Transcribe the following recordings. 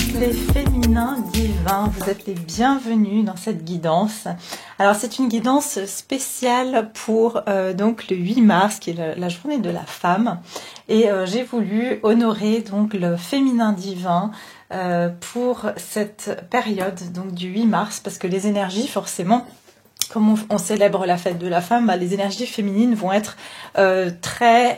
tous les féminins divins, vous êtes les bienvenus dans cette guidance. Alors c'est une guidance spéciale pour donc le 8 mars qui est la journée de la femme et j'ai voulu honorer donc le féminin divin pour cette période donc du 8 mars parce que les énergies forcément comme on célèbre la fête de la femme, bah, les énergies féminines vont être très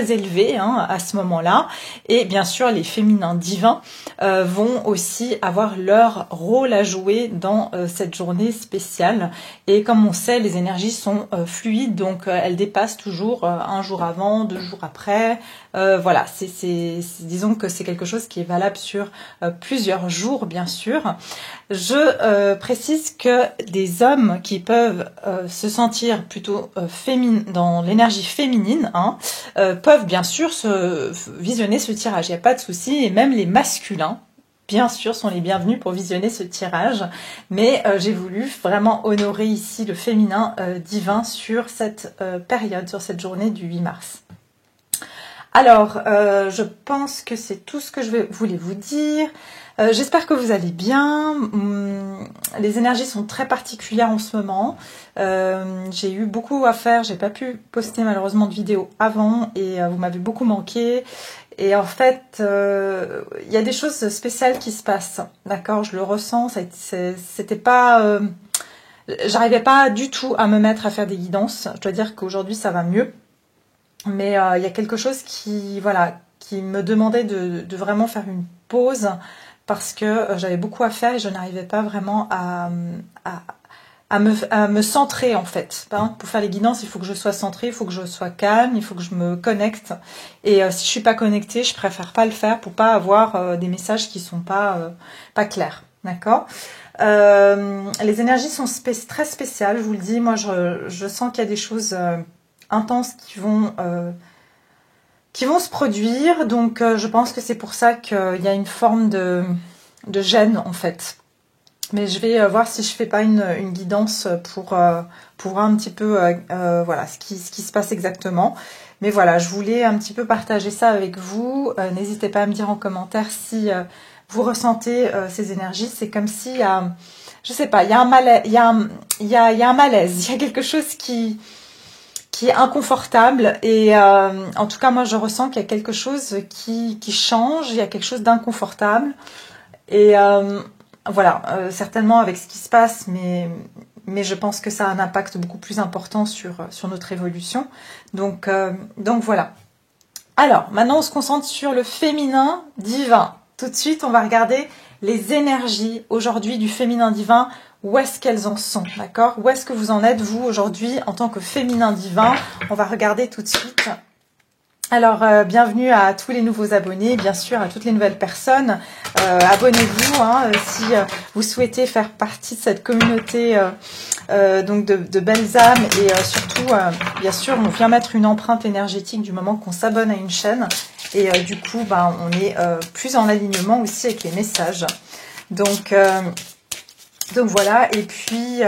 élevées à ce moment-là. Et bien sûr, les féminins divins vont aussi avoir leur rôle à jouer dans cette journée spéciale. Et comme on sait, les énergies sont fluides, donc elles dépassent toujours un jour avant, 2 jours après. Voilà, disons que c'est quelque chose qui est valable sur plusieurs jours, bien sûr. Je précise que des hommes qui peuvent se sentir plutôt dans l'énergie féminine peuvent bien sûr visionner ce tirage, il n'y a pas de souci, et même les masculins bien sûr sont les bienvenus pour visionner ce tirage, mais j'ai voulu vraiment honorer ici le féminin divin sur cette période, sur cette journée du 8 mars. Alors, je pense que c'est tout ce que je voulais vous dire. J'espère que vous allez bien. Les énergies sont très particulières en ce moment. J'ai eu beaucoup à faire. J'ai pas pu poster malheureusement de vidéo avant et vous m'avez beaucoup manqué. Et en fait, il y a des choses spéciales qui se passent. D'accord, je le ressens. C'était pas. J'arrivais pas du tout à me mettre à faire des guidances. Je dois dire qu'aujourd'hui ça va mieux. Mais il y a quelque chose qui me demandait de vraiment faire une pause parce que j'avais beaucoup à faire et je n'arrivais pas vraiment à me centrer en fait. Pour faire les guidances, il faut que je sois centrée, il faut que je sois calme, il faut que je me connecte. Et si je suis pas connectée, je préfère pas le faire pour pas avoir des messages qui sont pas clairs. D'accord ? Les énergies sont très spéciales, je vous le dis. Moi, je sens qu'il y a des choses intenses qui vont se produire, donc je pense que c'est pour ça qu'il y a une forme de gêne en fait, mais je vais voir si je fais pas une guidance pour voir un petit peu voilà ce qui se passe exactement. Mais voilà, je voulais un petit peu partager ça avec vous. N'hésitez pas à me dire en commentaire si vous ressentez ces énergies. C'est comme si je sais pas, il y a un malaise, il y a un malaise, il y a quelque chose qui est inconfortable et en tout cas moi je ressens qu'il y a quelque chose qui change, il y a quelque chose d'inconfortable et voilà, certainement avec ce qui se passe, mais je pense que ça a un impact beaucoup plus important sur notre évolution, donc voilà. Alors maintenant on se concentre sur le féminin divin. Tout de suite on va regarder les énergies aujourd'hui du féminin divin. Où est-ce qu'elles en sont, d'accord? Où est-ce que vous en êtes, vous, aujourd'hui, en tant que féminin divin? On va regarder tout de suite. Alors, bienvenue à tous les nouveaux abonnés, bien sûr, à toutes les nouvelles personnes. Abonnez-vous si vous souhaitez faire partie de cette communauté donc de belles âmes. Et surtout, bien sûr, on vient mettre une empreinte énergétique du moment qu'on s'abonne à une chaîne. Et du coup, on est plus en alignement aussi avec les messages. Donc voilà, et puis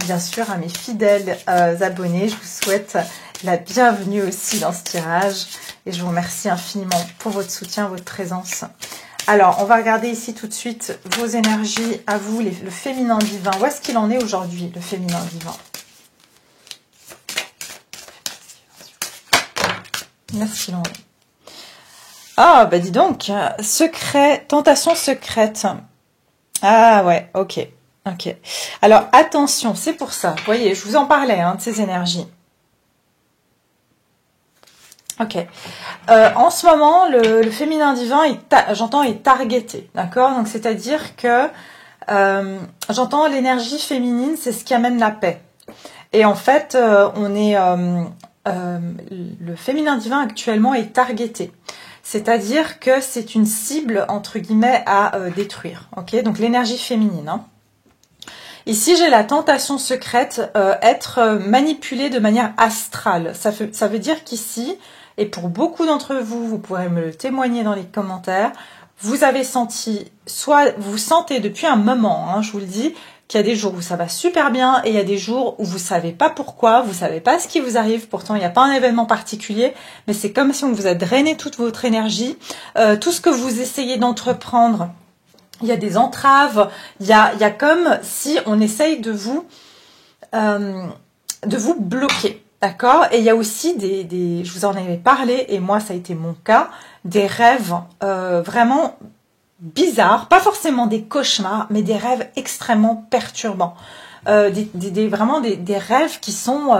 bien sûr à mes fidèles abonnés, je vous souhaite la bienvenue aussi dans ce tirage et je vous remercie infiniment pour votre soutien, votre présence. Alors, on va regarder ici tout de suite vos énergies à vous, le féminin divin. Où est-ce qu'il en est aujourd'hui, le féminin divin? Où est-ce qu'il en est? Ah, bah dis donc, tentation secrète. Ah ouais, ok. Ok. Alors attention, c'est pour ça. Vous voyez, je vous en parlais de ces énergies. Ok. En ce moment, le féminin divin, j'entends, est targeté. D'accord? Donc c'est-à-dire que j'entends l'énergie féminine, c'est ce qui amène la paix. Et en fait, le féminin divin actuellement est targeté. C'est-à-dire que c'est une cible, entre guillemets, à détruire. Ok? Donc l'énergie féminine. Ici, j'ai la tentation secrète, être manipulée de manière astrale. Ça veut dire qu'ici, et pour beaucoup d'entre vous, vous pourrez me le témoigner dans les commentaires, vous avez senti, soit vous sentez depuis un moment, je vous le dis, qu'il y a des jours où ça va super bien et il y a des jours où vous savez pas pourquoi, vous savez pas ce qui vous arrive, pourtant il n'y a pas un événement particulier, mais c'est comme si on vous a drainé toute votre énergie, tout ce que vous essayez d'entreprendre, il y a des entraves, il y a comme si on essaye de vous bloquer. D'accord? Et il y a aussi je vous en avais parlé, et moi ça a été mon cas, des rêves vraiment bizarres, pas forcément des cauchemars, mais des rêves extrêmement perturbants. Vraiment des rêves qui sont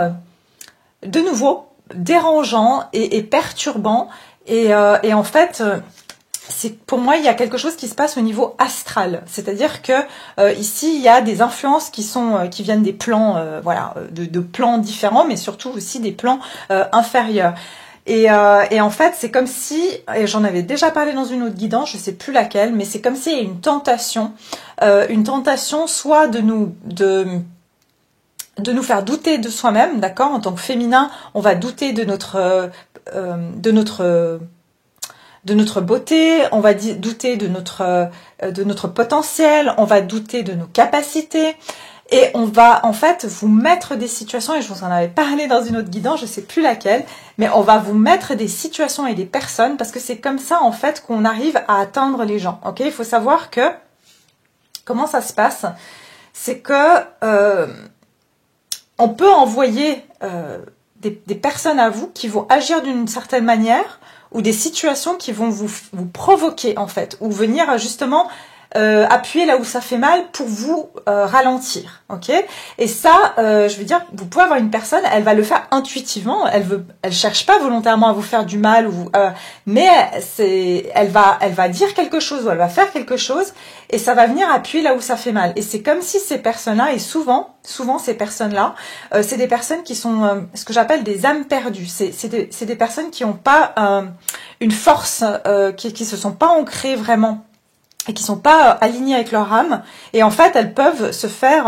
de nouveau dérangeants et perturbants. Et en fait, pour moi, il y a quelque chose qui se passe au niveau astral. C'est-à-dire que ici, il y a des influences qui viennent des plans, de plans différents, mais surtout aussi des plans inférieurs. Et en fait, c'est comme si, et j'en avais déjà parlé dans une autre guidance, je sais plus laquelle, mais c'est comme s'il y a une tentation soit de nous faire douter de soi-même, d'accord? En tant que féminin, on va douter de notre beauté, on va douter de notre potentiel, on va douter de nos capacités, et on va en fait vous mettre des situations, et je vous en avais parlé dans une autre guidance, je sais plus laquelle, mais on va vous mettre des situations et des personnes, parce que c'est comme ça en fait qu'on arrive à atteindre les gens, ok? Il faut savoir que, comment ça se passe? C'est que on peut envoyer des personnes à vous qui vont agir d'une certaine manière, ou des situations qui vont vous provoquer en fait, ou venir justement appuyer là où ça fait mal pour vous ralentir, ok? Et ça, je veux dire, vous pouvez avoir une personne, elle va le faire intuitivement, elle cherche pas volontairement à vous faire du mal, mais elle va dire quelque chose ou elle va faire quelque chose, et ça va venir appuyer là où ça fait mal. Et c'est comme si ces personnes-là, et souvent ces personnes-là, c'est des personnes qui sont ce que j'appelle des âmes perdues. C'est des personnes qui n'ont pas une force, qui se sont pas ancrées vraiment, et qui sont pas alignées avec leur âme, et en fait elles peuvent se faire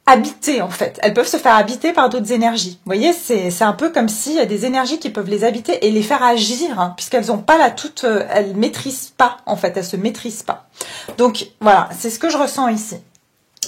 habiter en fait. Elles peuvent se faire habiter par d'autres énergies. Vous voyez, c'est un peu comme s'il y a des énergies qui peuvent les habiter et les faire agir, hein, puisqu'elles ont pas elles maîtrisent pas en fait, elles se maîtrisent pas. Donc voilà, c'est ce que je ressens ici.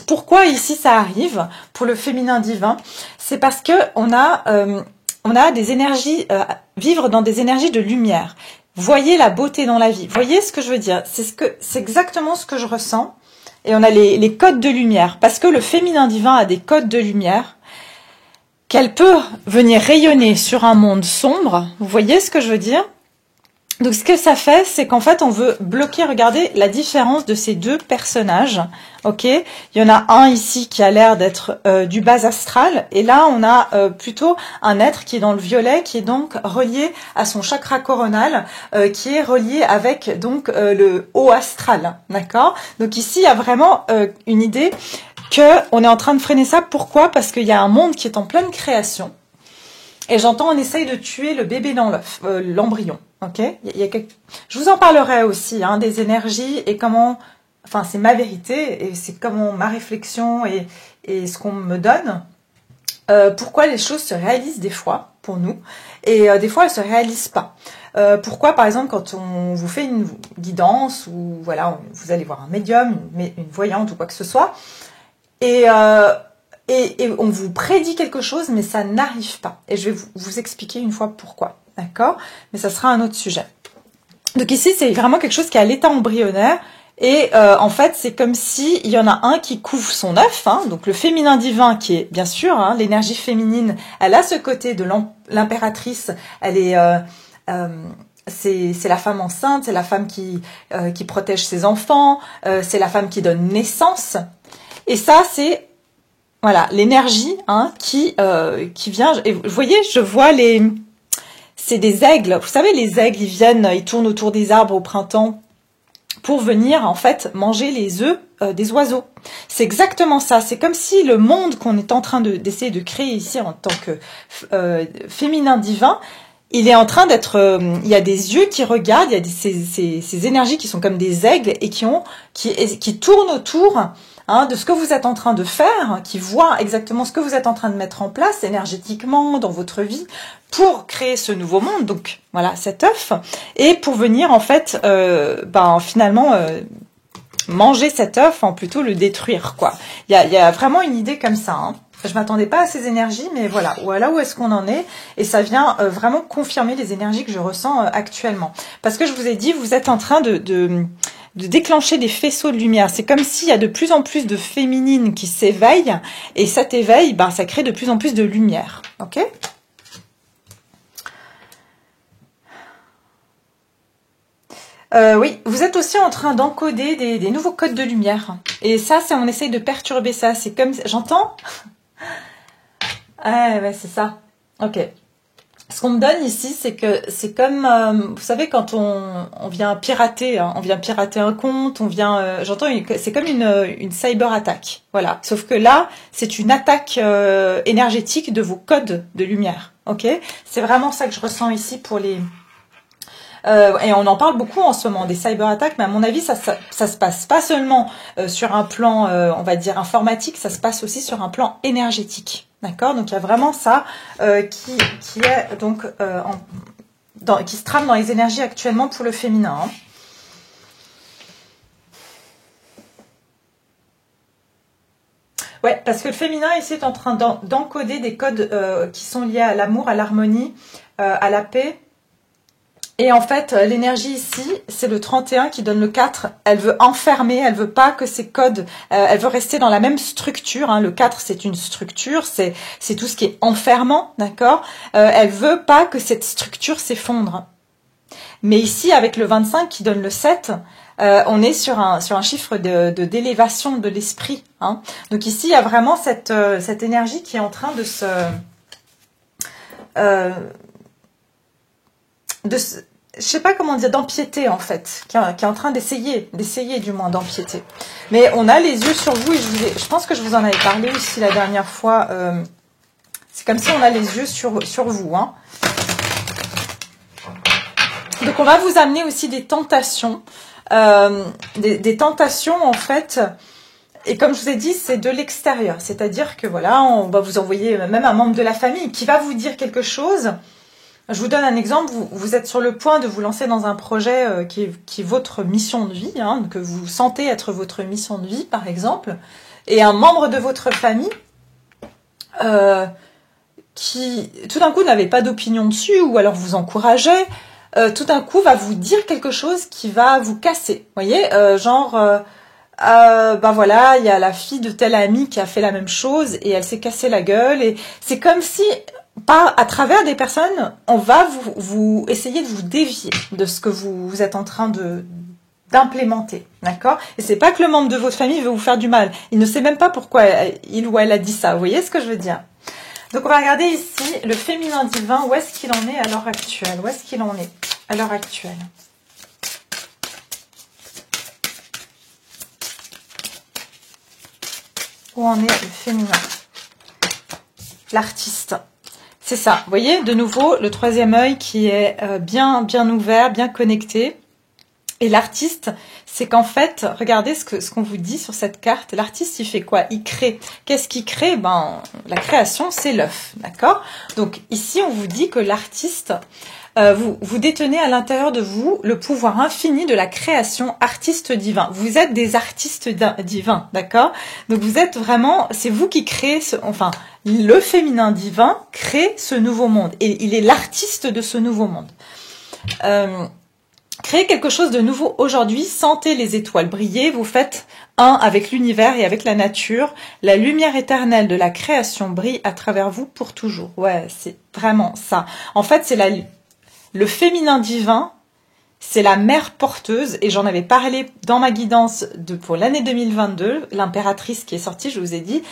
Pourquoi ici ça arrive pour le féminin divin? C'est parce que on a des énergies, vivre dans des énergies de lumière. Voyez la beauté dans la vie. Voyez ce que je veux dire? C'est exactement ce que je ressens. Et on a les codes de lumière. Parce que le féminin divin a des codes de lumière qu'elle peut venir rayonner sur un monde sombre. Vous voyez ce que je veux dire? Donc ce que ça fait, c'est qu'en fait on veut bloquer, regardez la différence de ces deux personnages, ok? Il y en a un ici qui a l'air d'être du bas astral, et là on a plutôt un être qui est dans le violet, qui est donc relié à son chakra coronal, qui est relié avec donc le haut astral, d'accord? Donc ici il y a vraiment une idée qu'on est en train de freiner ça. Pourquoi? Parce qu'il y a un monde qui est en pleine création. Et j'entends, on essaye de tuer le bébé dans l'œuf, l'embryon, ok? Je vous en parlerai aussi, hein, des énergies et comment, enfin c'est ma vérité et c'est comment ma réflexion et ce qu'on me donne, pourquoi les choses se réalisent des fois pour nous et des fois elles se réalisent pas. Pourquoi par exemple quand on vous fait une guidance ou voilà, vous allez voir un médium, une voyante ou quoi que ce soit, et on vous prédit quelque chose, mais ça n'arrive pas. Et je vais vous expliquer une fois pourquoi, d'accord? Mais ça sera un autre sujet. Donc ici, c'est vraiment quelque chose qui est à l'état embryonnaire. Et en fait, c'est comme si il y en a un qui couvre son œuf, hein, donc le féminin divin qui est, bien sûr, hein, l'énergie féminine, elle a ce côté de l'impératrice, elle est... c'est la femme enceinte, c'est la femme qui protège ses enfants, c'est la femme qui donne naissance. Et ça, c'est... Voilà, l'énergie hein, qui vient. Et vous voyez, je vois c'est des aigles. Vous savez, les aigles, ils tournent autour des arbres au printemps pour venir en fait manger les œufs des oiseaux. C'est exactement ça. C'est comme si le monde qu'on est en train d'essayer de créer ici en tant que féminin divin, il est en train d'être. Il y a des yeux qui regardent. Il y a ces énergies qui sont comme des aigles et qui tournent autour. Hein, de ce que vous êtes en train de faire, qui voit exactement ce que vous êtes en train de mettre en place énergétiquement dans votre vie pour créer ce nouveau monde, donc voilà cet œuf, et pour venir en fait finalement manger cet œuf, plutôt le détruire, quoi. Il y a vraiment une idée comme ça, hein. Je m'attendais pas à ces énergies, mais voilà, où est-ce qu'on en est, et ça vient vraiment confirmer les énergies que je ressens actuellement. Parce que je vous ai dit, vous êtes en train de déclencher des faisceaux de lumière. C'est comme s'il y a de plus en plus de féminines qui s'éveillent, et cet éveil, ça crée de plus en plus de lumière. Ok ? Oui, vous êtes aussi en train d'encoder des nouveaux codes de lumière. Et ça, on essaye de perturber ça. C'est comme... J'entends ? Ouais, c'est ça. Ok. Ce qu'on me donne ici, c'est que c'est comme, vous savez, quand on vient pirater, hein, on vient pirater un compte, c'est comme une cyber attaque, voilà. Sauf que là, c'est une attaque énergétique de vos codes de lumière, ok. C'est vraiment ça que je ressens ici pour les. Et on en parle beaucoup en ce moment des cyberattaques, mais à mon avis, ça se passe pas seulement sur un plan, on va dire informatique, ça se passe aussi sur un plan énergétique, d'accord. Donc il y a vraiment ça qui est donc qui se trame dans les énergies actuellement pour le féminin. Hein. Ouais, parce que le féminin ici est en train d'encoder des codes qui sont liés à l'amour, à l'harmonie, à la paix. Et en fait, l'énergie ici, c'est le 31 qui donne le 4. Elle veut enfermer, elle veut pas que ces codes, elle veut rester dans la même structure. Hein. Le 4, c'est une structure, c'est tout ce qui est enfermant, d'accord. Elle veut pas que cette structure s'effondre. Mais ici, avec le 25 qui donne le 7, on est sur un chiffre d'élévation de l'esprit. Hein. Donc ici, il y a vraiment cette énergie qui est en train de se... je sais pas comment dire, d'empiéter en fait, qui est en train d'essayer du moins d'empiéter. Mais on a les yeux sur vous, et je pense que je vous en avais parlé aussi la dernière fois. C'est comme si on a les yeux sur vous. Hein. Donc on va vous amener aussi des tentations, des tentations en fait. Et comme je vous ai dit, c'est de l'extérieur, c'est-à-dire que voilà, on va vous envoyer même un membre de la famille qui va vous dire quelque chose. Je vous donne un exemple, vous êtes sur le point de vous lancer dans un projet qui est votre mission de vie, hein, que vous sentez être votre mission de vie, par exemple, et un membre de votre famille qui, tout d'un coup, n'avait pas d'opinion dessus, ou alors vous encourageait, tout d'un coup, va vous dire quelque chose qui va vous casser. Vous voyez, voilà, il y a la fille de tel ami qui a fait la même chose, et elle s'est cassée la gueule, et c'est comme si... à travers des personnes, on va vous essayer de vous dévier de ce que vous êtes en train d'implémenter, d'accord. Et c'est pas que le membre de votre famille veut vous faire du mal. Il ne sait même pas pourquoi il ou elle a dit ça. Vous voyez ce que je veux dire? Donc on va regarder ici le féminin divin. Où est-ce qu'il en est à l'heure actuelle? Où est-ce qu'il en est à l'heure actuelle? Où en est le féminin? L'artiste. C'est ça, vous voyez, de nouveau, le troisième œil qui est bien ouvert, bien connecté. Et l'artiste, c'est qu'en fait, regardez ce qu'on vous dit sur cette carte. L'artiste, il fait quoi? Il crée. Qu'est-ce qu'il crée? La création, c'est l'œuf, d'accord? Donc ici, on vous dit que l'artiste, vous détenez à l'intérieur de vous le pouvoir infini de la création, artiste divin. Vous êtes des artistes divins, d'accord? Donc vous êtes vraiment, c'est vous qui créez, le féminin divin crée ce nouveau monde. Et il est l'artiste de ce nouveau monde. Créez quelque chose de nouveau aujourd'hui, sentez les étoiles briller, vous faites un avec l'univers et avec la nature. La lumière éternelle de la création brille à travers vous pour toujours. Ouais, c'est vraiment ça. En fait, c'est le féminin divin, c'est la mère porteuse, et j'en avais parlé dans ma guidance pour l'année 2022, l'impératrice qui est sortie, je vous ai dit,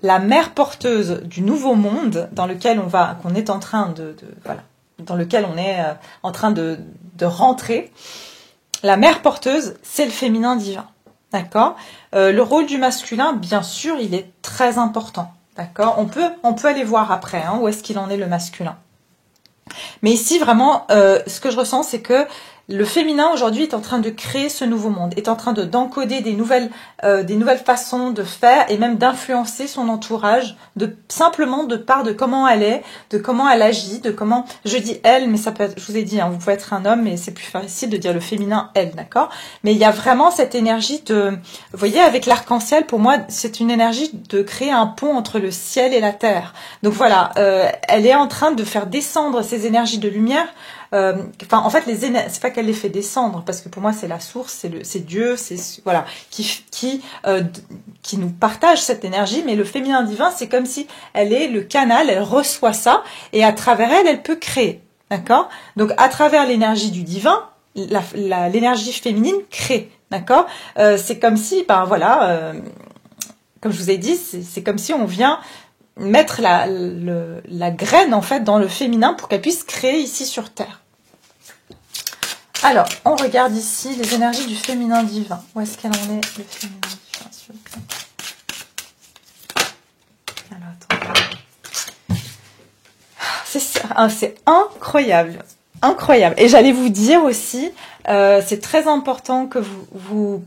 la mère porteuse du nouveau monde dans lequel qu'on est en train dans lequel on est en train de rentrer. La mère porteuse, c'est le féminin divin, d'accord. Le rôle du masculin, bien sûr, il est très important, d'accord. On peut aller voir après, hein, où est-ce qu'il en est le masculin. Mais ici, vraiment, ce que je ressens, c'est que Le féminin aujourd'hui est en train de créer ce nouveau monde, est en train d'encoder des nouvelles façons de faire et même d'influencer son entourage, simplement de part de comment elle est, de comment elle agit, de comment, je dis elle, mais ça peut être, je vous ai dit, hein, vous pouvez être un homme, mais c'est plus facile de dire le féminin elle, d'accord? Mais il y a vraiment cette énergie vous voyez, avec l'arc-en-ciel, pour moi, c'est une énergie de créer un pont entre le ciel et la terre. Donc voilà, elle est en train de faire descendre ces énergies de lumière. En fait, c'est pas qu'elle les fait descendre, parce que pour moi, c'est la source, c'est Dieu, c'est voilà, qui nous partage cette énergie. Mais le féminin divin, c'est comme si elle est le canal, elle reçoit ça, et à travers elle, elle peut créer, d'accord? Donc, à travers l'énergie du divin, l'énergie féminine crée, d'accord? C'est comme si, comme je vous ai dit, c'est comme si on vient mettre la graine en fait dans le féminin pour qu'elle puisse créer ici sur Terre. Alors, on regarde ici les énergies du féminin divin. Où est-ce qu'elle en est, le féminin divin, s'il vous plaît? Alors, attends. C'est incroyable. Incroyable. Et j'allais vous dire aussi, c'est très important que vous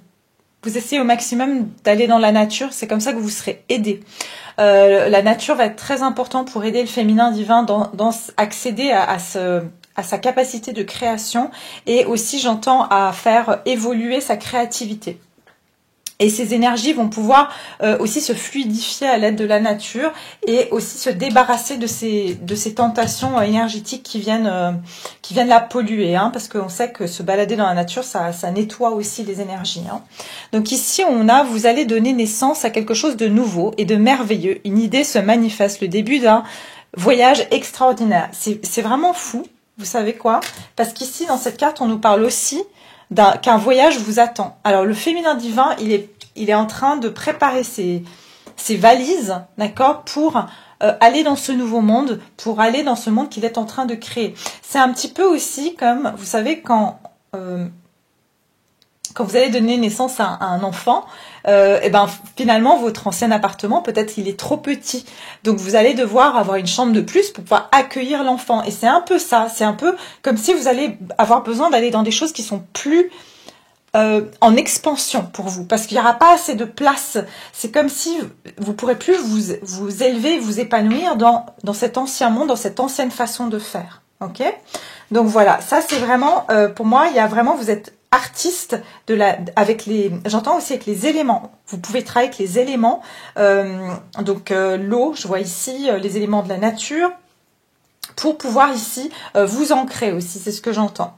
essayez au maximum d'aller dans la nature. C'est comme ça que vous serez aidé. La nature va être très importante pour aider le féminin divin dans accéder à sa capacité de création, et aussi, j'entends, à faire évoluer sa créativité. Et ces énergies vont pouvoir aussi se fluidifier à l'aide de la nature, et aussi se débarrasser de ces tentations énergétiques qui viennent la polluer, hein, parce qu'on sait que se balader dans la nature, ça nettoie aussi les énergies. Hein. Donc ici, vous allez donner naissance à quelque chose de nouveau et de merveilleux. Une idée se manifeste, le début d'un voyage extraordinaire. C'est vraiment fou, vous savez quoi? Parce qu'ici, dans cette carte, on nous parle aussi qu'un voyage vous attend. Alors, le féminin divin, il est en train de préparer ses valises, d'accord, pour aller dans ce nouveau monde, pour aller dans ce monde qu'il est en train de créer. C'est un petit peu aussi comme, vous savez, quand vous allez donner naissance à un enfant, finalement, votre ancien appartement, peut-être qu'il est trop petit. Donc, vous allez devoir avoir une chambre de plus pour pouvoir accueillir l'enfant. Et c'est un peu ça. C'est un peu comme si vous allez avoir besoin d'aller dans des choses qui sont plus en expansion pour vous. Parce qu'il n'y aura pas assez de place. C'est comme si vous ne pourrez plus vous élever, vous épanouir dans cet ancien monde, dans cette ancienne façon de faire. Ok? Donc, voilà. Ça, c'est vraiment, pour moi, il y a vraiment, vous êtes artiste j'entends aussi avec les éléments. Vous pouvez travailler avec les éléments, l'eau, je vois ici les éléments de la nature, pour pouvoir ici vous ancrer aussi, c'est ce que j'entends.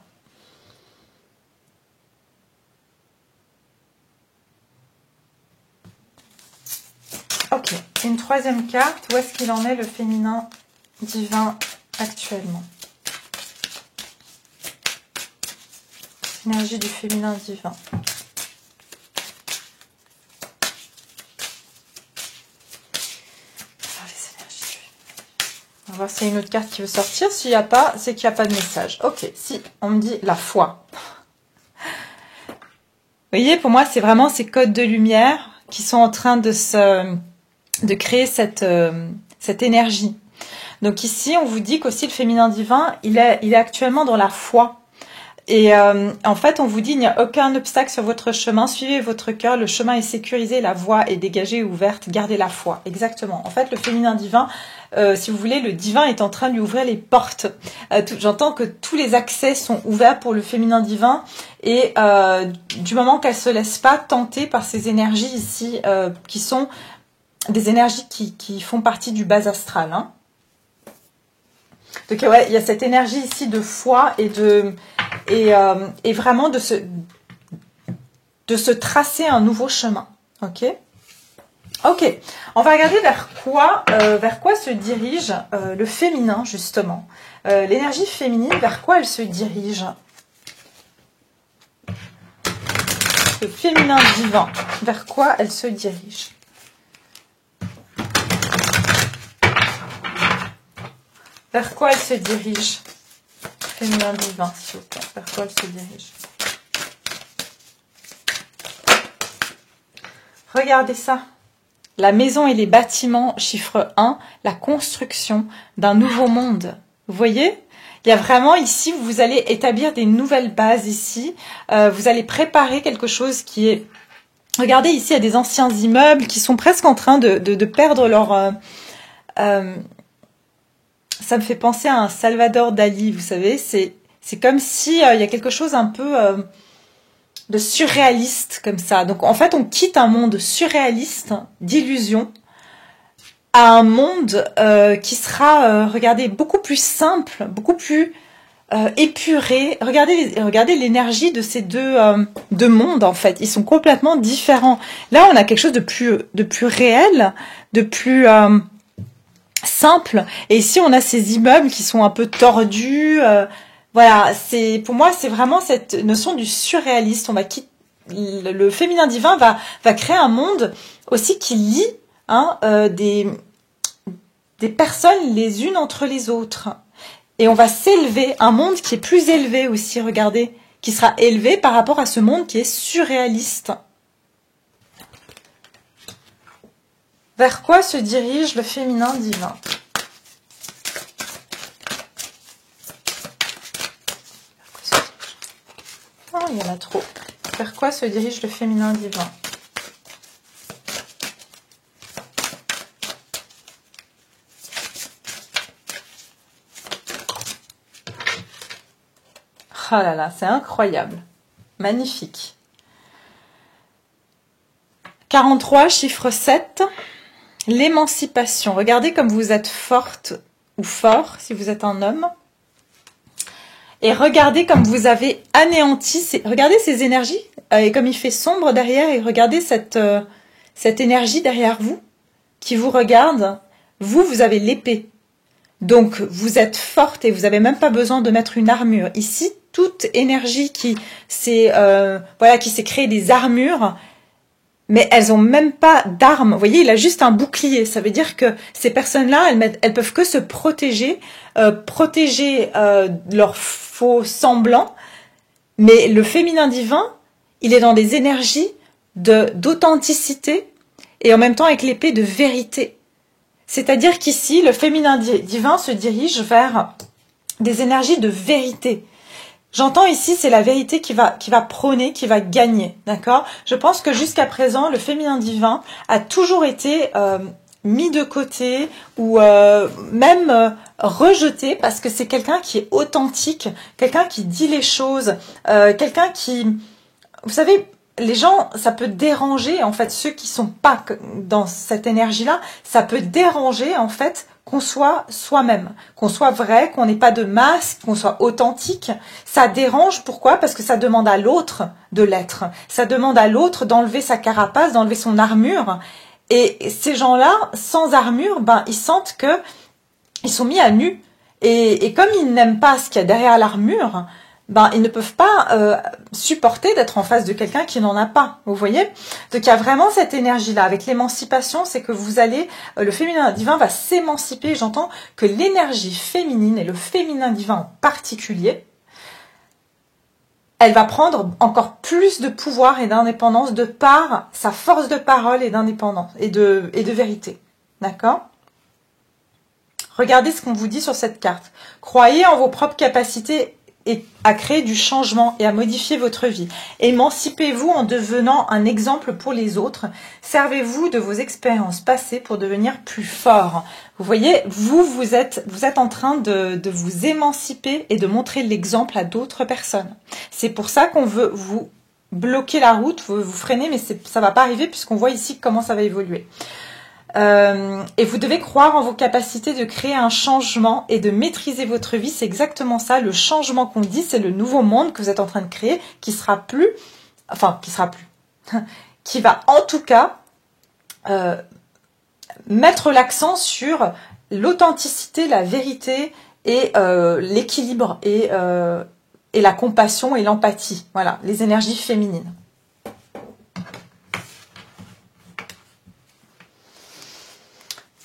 Ok, une troisième carte, où est-ce qu'il en est le féminin divin actuellement? Énergie du féminin divin. On va voir s'il y a une autre carte qui veut sortir. S'il n'y a pas, c'est qu'il n'y a pas de message. Ok, si, on me dit la foi. Vous voyez, pour moi, c'est vraiment ces codes de lumière qui sont en train de créer cette énergie. Donc ici, on vous dit qu'aussi le féminin divin, il est actuellement dans la foi. Et en fait, on vous dit, il n'y a aucun obstacle sur votre chemin, suivez votre cœur, le chemin est sécurisé, la voie est dégagée et ouverte, gardez la foi. Exactement. En fait, le féminin divin, si vous voulez, le divin est en train de lui ouvrir les portes. J'entends que tous les accès sont ouverts pour le féminin divin, et du moment qu'elle se laisse pas tenter par ces énergies ici, qui sont des énergies qui font partie du bas astral, hein. Donc ouais, il y a cette énergie ici de foi et vraiment de se tracer un nouveau chemin. Ok, on va regarder vers quoi se dirige le féminin, justement. L'énergie féminine, vers quoi elle se dirige? Le féminin divin, vers quoi elle se dirige? Vers quoi elle se dirige? Féminin divin, s'il vous plaît. Vers quoi elle se dirige? Regardez ça. La maison et les bâtiments, chiffre 1, la construction d'un nouveau monde. Vous voyez? Il y a vraiment ici, vous allez établir des nouvelles bases ici. Vous allez préparer quelque chose qui est... Regardez ici, il y a des anciens immeubles qui sont presque en train de perdre leur... ça me fait penser à un Salvador Dali, vous savez. C'est comme si il y a quelque chose un peu de surréaliste comme ça. Donc en fait, on quitte un monde surréaliste, d'illusion, à un monde qui sera, regardez, beaucoup plus simple, beaucoup plus épuré. Regardez l'énergie de ces deux mondes, en fait. Ils sont complètement différents. Là, on a quelque chose de plus réel, de plus simple. Et ici, on a ces immeubles qui sont un peu tordus. Voilà, pour moi, c'est vraiment cette notion du surréaliste. Le féminin divin va créer un monde aussi qui lie des personnes les unes entre les autres. Et on va s'élever, un monde qui est plus élevé aussi, regardez, qui sera élevé par rapport à ce monde qui est surréaliste. Vers quoi se dirige le féminin divin? Oh, il y en a trop. Vers quoi se dirige le féminin divin? Oh là là, c'est incroyable. Magnifique. 43, chiffre 7. L'émancipation. Regardez comme vous êtes forte ou fort si vous êtes un homme. Et regardez comme vous avez anéanti. Regardez ces énergies. Et comme il fait sombre derrière. Et regardez cette énergie derrière vous qui vous regarde. Vous avez l'épée. Donc, vous êtes forte et vous n'avez même pas besoin de mettre une armure. Ici, toute énergie qui s'est créée des armures, mais elles ont même pas d'armes. Vous voyez, il a juste un bouclier. Ça veut dire que ces personnes-là, elles peuvent que se protéger, leurs faux semblants. Mais le féminin divin, il est dans des énergies d'authenticité et en même temps avec l'épée de vérité. C'est-à-dire qu'ici, le féminin divin se dirige vers des énergies de vérité. J'entends ici, c'est la vérité qui va prôner, qui va gagner, d'accord? Je pense que jusqu'à présent, le féminin divin a toujours été mis de côté ou même rejeté parce que c'est quelqu'un qui est authentique, quelqu'un qui dit les choses, quelqu'un qui... Vous savez... Les gens, ça peut déranger, en fait, ceux qui sont pas dans cette énergie-là, ça peut déranger, en fait, qu'on soit soi-même, qu'on soit vrai, qu'on n'ait pas de masque, qu'on soit authentique. Ça dérange, pourquoi? Parce que ça demande à l'autre de l'être. Ça demande à l'autre d'enlever sa carapace, d'enlever son armure. Et ces gens-là, sans armure, ils sentent que ils sont mis à nu. Et comme ils n'aiment pas ce qu'il y a derrière l'armure, ils ne peuvent pas supporter d'être en face de quelqu'un qui n'en a pas, vous voyez? Donc il y a vraiment cette énergie-là. Avec l'émancipation, c'est que vous allez, le féminin divin va s'émanciper. J'entends que l'énergie féminine et le féminin divin en particulier, elle va prendre encore plus de pouvoir et d'indépendance de par sa force de parole et d'indépendance et de vérité. D'accord? Regardez ce qu'on vous dit sur cette carte. Croyez en vos propres capacités et à créer du changement et à modifier votre vie. Émancipez-vous en devenant un exemple pour les autres. Servez-vous de vos expériences passées pour devenir plus fort. Vous voyez, vous êtes en train de vous émanciper et de montrer l'exemple à d'autres personnes. C'est pour ça qu'on veut vous bloquer la route, vous freiner, mais ça va pas arriver puisqu'on voit ici comment ça va évoluer. Et vous devez croire en vos capacités de créer un changement et de maîtriser votre vie. C'est exactement ça, le changement qu'on dit, c'est le nouveau monde que vous êtes en train de créer, qui va en tout cas mettre l'accent sur l'authenticité, la vérité et l'équilibre et la compassion et l'empathie. Voilà, les énergies féminines.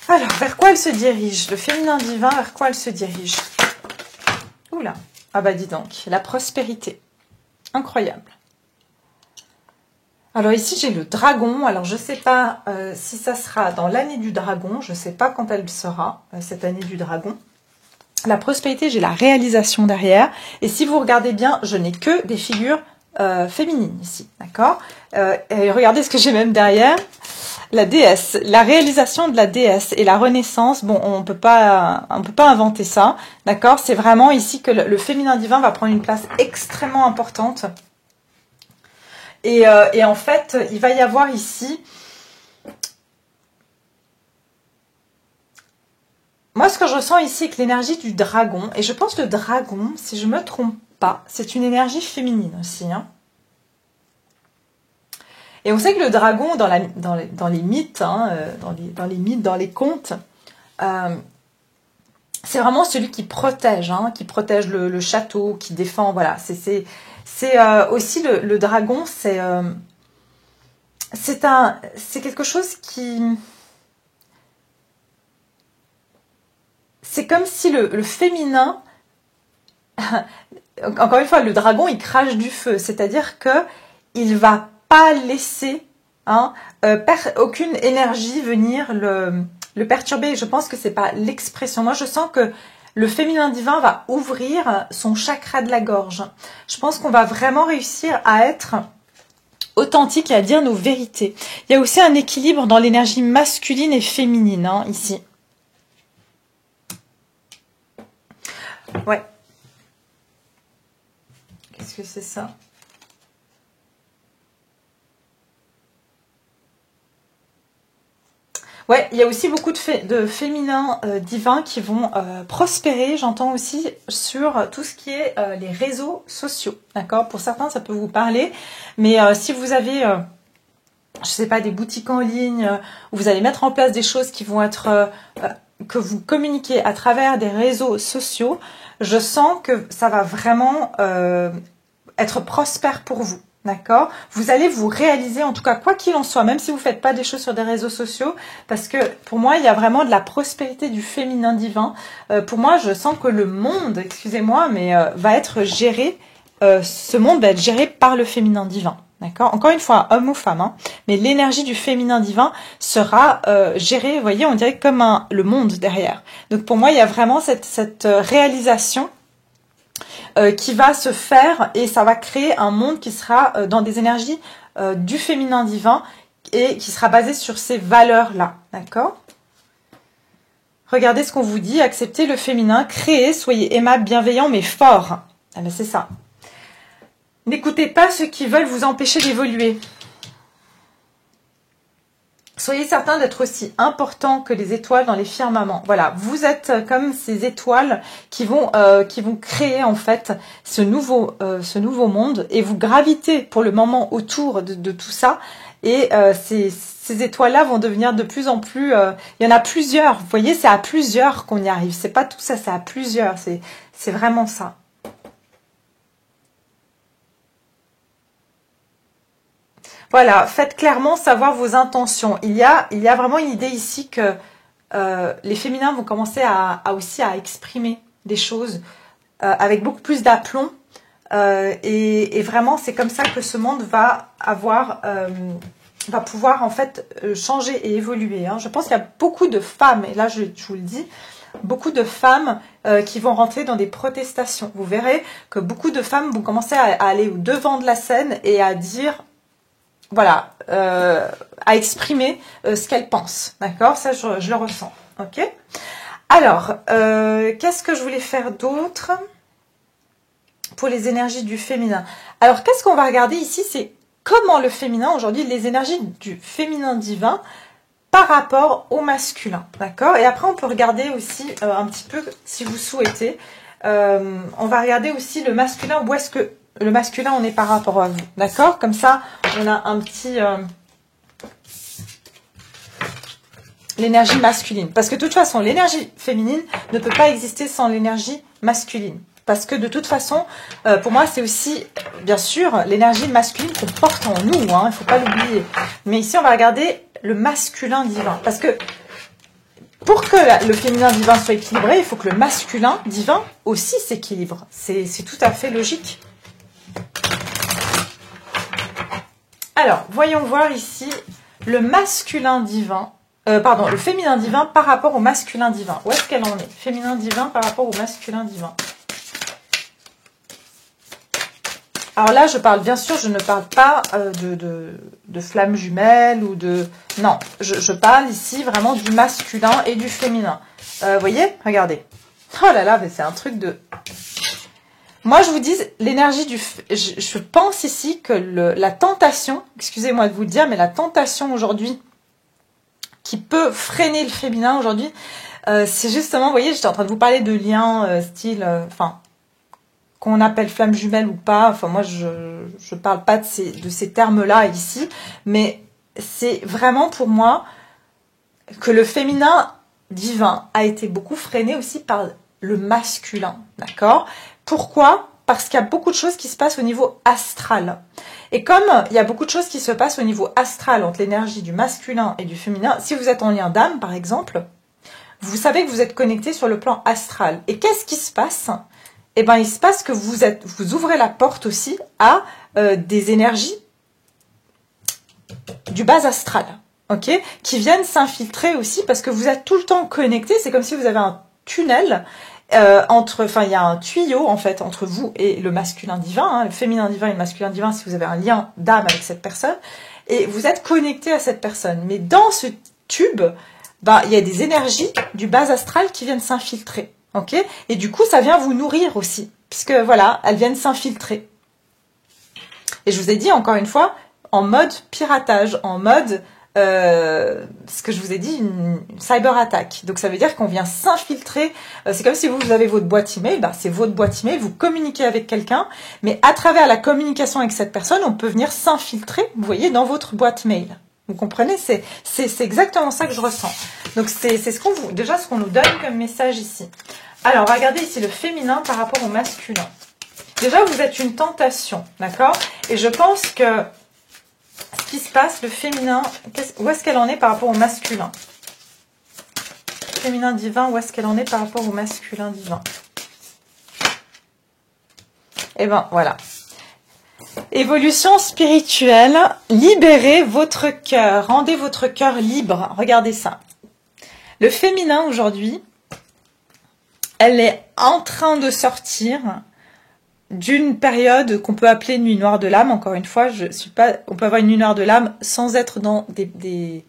Alors, vers quoi elle se dirige? Le féminin divin, vers quoi elle se dirige? Oula. Ah bah dis donc, la prospérité. Incroyable. Alors ici, j'ai le dragon. Alors, je ne sais pas si ça sera dans l'année du dragon. Je ne sais pas quand elle sera, cette année du dragon. la prospérité, j'ai la réalisation derrière. Et si vous regardez bien, je n'ai que des figures féminines ici, d'accord? Et regardez ce que j'ai même derrière. La déesse, la réalisation de la déesse et la renaissance, bon, on peut pas inventer ça, d'accord? C'est vraiment ici que le féminin divin va prendre une place extrêmement importante. Et en fait, il va y avoir ici... Moi, ce que je ressens ici avec l'énergie du dragon, et je pense que le dragon, si je ne me trompe pas, c'est une énergie féminine aussi, hein. Et on sait que le dragon, dans les mythes, hein, dans les mythes, dans les contes, c'est vraiment celui qui protège, hein, qui protège le château, qui défend, voilà. C'est aussi le dragon, c'est quelque chose qui... C'est comme si le féminin... Encore une fois, le dragon, il crache du feu. C'est-à-dire que il va pas laisser hein, aucune énergie venir le perturber. Je pense que c'est pas l'expression. Moi, je sens que le féminin divin va ouvrir son chakra de la gorge. Je pense qu'on va vraiment réussir à être authentique et à dire nos vérités. Il y a aussi un équilibre dans l'énergie masculine et féminine, hein, ici. Ouais. Qu'est-ce que c'est ça? Ouais, il y a aussi beaucoup de féminins divins qui vont prospérer, j'entends aussi, sur tout ce qui est les réseaux sociaux, d'accord? Pour certains, ça peut vous parler, mais si vous avez, je sais pas, des boutiques en ligne, où vous allez mettre en place des choses qui vont être, que vous communiquez à travers des réseaux sociaux, je sens que ça va vraiment être prospère pour vous. D'accord? Vous allez vous réaliser, en tout cas, quoi qu'il en soit, même si vous ne faites pas des choses sur des réseaux sociaux, parce que pour moi, il y a vraiment de la prospérité du féminin divin. Pour moi, je sens que le monde, excusez-moi, mais va être géré, ce monde va être géré par le féminin divin. D'accord? Encore une fois, homme ou femme, hein, mais l'énergie du féminin divin sera gérée, vous voyez, on dirait comme le monde derrière. Donc pour moi, il y a vraiment cette réalisation qui va se faire et ça va créer un monde qui sera dans des énergies du féminin divin et qui sera basé sur ces valeurs-là, d'accord? Regardez ce qu'on vous dit, acceptez le féminin, créez, soyez aimable, bienveillant, mais fort. Ah ben c'est ça. N'écoutez pas ceux qui veulent vous empêcher d'évoluer. Soyez certain d'être aussi important que les étoiles dans les firmaments. Voilà, vous êtes comme ces étoiles qui vont créer en fait ce nouveau monde et vous gravitez pour le moment autour de tout ça. Et ces étoiles-là vont devenir de plus en plus... il y en a plusieurs, vous voyez, c'est à plusieurs qu'on y arrive. C'est pas tout ça, c'est à plusieurs, c'est vraiment ça. Voilà, faites clairement savoir vos intentions. Il y a vraiment une idée ici que les féminins vont commencer aussi à exprimer des choses avec beaucoup plus d'aplomb. Et vraiment, c'est comme ça que ce monde va pouvoir en fait changer et évoluer. Hein. Je pense qu'il y a beaucoup de femmes, et là je vous le dis, beaucoup de femmes qui vont rentrer dans des protestations. Vous verrez que beaucoup de femmes vont commencer à aller au devant de la scène et à dire... Voilà, à exprimer ce qu'elle pense, d'accord? Ça, je le ressens, ok? Alors, qu'est-ce que je voulais faire d'autre pour les énergies du féminin? Alors, qu'est-ce qu'on va regarder ici? C'est comment le féminin, aujourd'hui, les énergies du féminin divin par rapport au masculin, d'accord? Et après, on peut regarder aussi un petit peu, si vous souhaitez, on va regarder aussi le masculin, où est-ce que le masculin on est par rapport à vous, d'accord? Comme ça, on a un petit... l'énergie masculine. Parce que de toute façon, l'énergie féminine ne peut pas exister sans l'énergie masculine. Parce que de toute façon, pour moi, c'est aussi, bien sûr, l'énergie masculine qu'on porte en nous, hein, il ne faut pas l'oublier. Mais ici, on va regarder le masculin divin. Parce que pour que le féminin divin soit équilibré, il faut que le masculin divin aussi s'équilibre. C'est tout à fait logique. Alors, voyons voir ici le masculin divin Pardon, le féminin divin par rapport au masculin divin. Où est-ce qu'elle en est? Féminin divin par rapport au masculin divin. Alors là, je parle, bien sûr, je ne parle pas de flammes jumelles ou de... Non, je parle ici vraiment du masculin et du féminin. Vous voyez? Regardez. Oh là là, mais c'est un truc de... Moi, je vous dis, l'énergie du... Je pense ici que la tentation, excusez-moi de vous le dire, mais la tentation aujourd'hui qui peut freiner le féminin aujourd'hui, c'est justement, vous voyez, j'étais en train de vous parler de liens style... Enfin... qu'on appelle flamme jumelle ou pas, enfin moi je parle pas de ces termes-là ici, mais c'est vraiment pour moi que le féminin divin a été beaucoup freiné aussi par le masculin, d'accord? Pourquoi? Parce qu'il y a beaucoup de choses qui se passent au niveau astral. Et comme il y a beaucoup de choses qui se passent au niveau astral entre l'énergie du masculin et du féminin, si vous êtes en lien d'âme par exemple, vous savez que vous êtes connecté sur le plan astral. Et qu'est-ce qui se passe? Eh ben, il se passe que vous ouvrez la porte aussi à des énergies du bas astral, ok, qui viennent s'infiltrer aussi parce que vous êtes tout le temps connectés. C'est comme si vous avez un tunnel il y a un tuyau en fait entre vous et le masculin divin, hein, le féminin divin et le masculin divin. Si vous avez un lien d'âme avec cette personne et vous êtes connecté à cette personne, mais dans ce tube, il y a des énergies du bas astral qui viennent s'infiltrer. Ok, et du coup, ça vient vous nourrir aussi, puisque voilà, elles viennent s'infiltrer. Et je vous ai dit encore une fois, en mode piratage, en mode, ce que je vous ai dit, une cyber attaque. Donc ça veut dire qu'on vient s'infiltrer. C'est comme si vous avez votre boîte email, c'est votre boîte email, vous communiquez avec quelqu'un, mais à travers la communication avec cette personne, on peut venir s'infiltrer, vous voyez, dans votre boîte mail. Vous comprenez? C'est exactement ça que je ressens. Donc c'est ce qu'on nous donne comme message ici. Alors regardez ici le féminin par rapport au masculin. Déjà vous êtes une tentation, d'accord? Et je pense que ce qui se passe, le féminin, où est-ce qu'elle en est par rapport au masculin? Féminin divin, où est-ce qu'elle en est par rapport au masculin divin? Eh ben voilà. Évolution spirituelle, libérez votre cœur, rendez votre cœur libre. Regardez ça. Le féminin aujourd'hui, elle est en train de sortir d'une période qu'on peut appeler nuit noire de l'âme. Encore une fois, on peut avoir une nuit noire de l'âme sans être dans des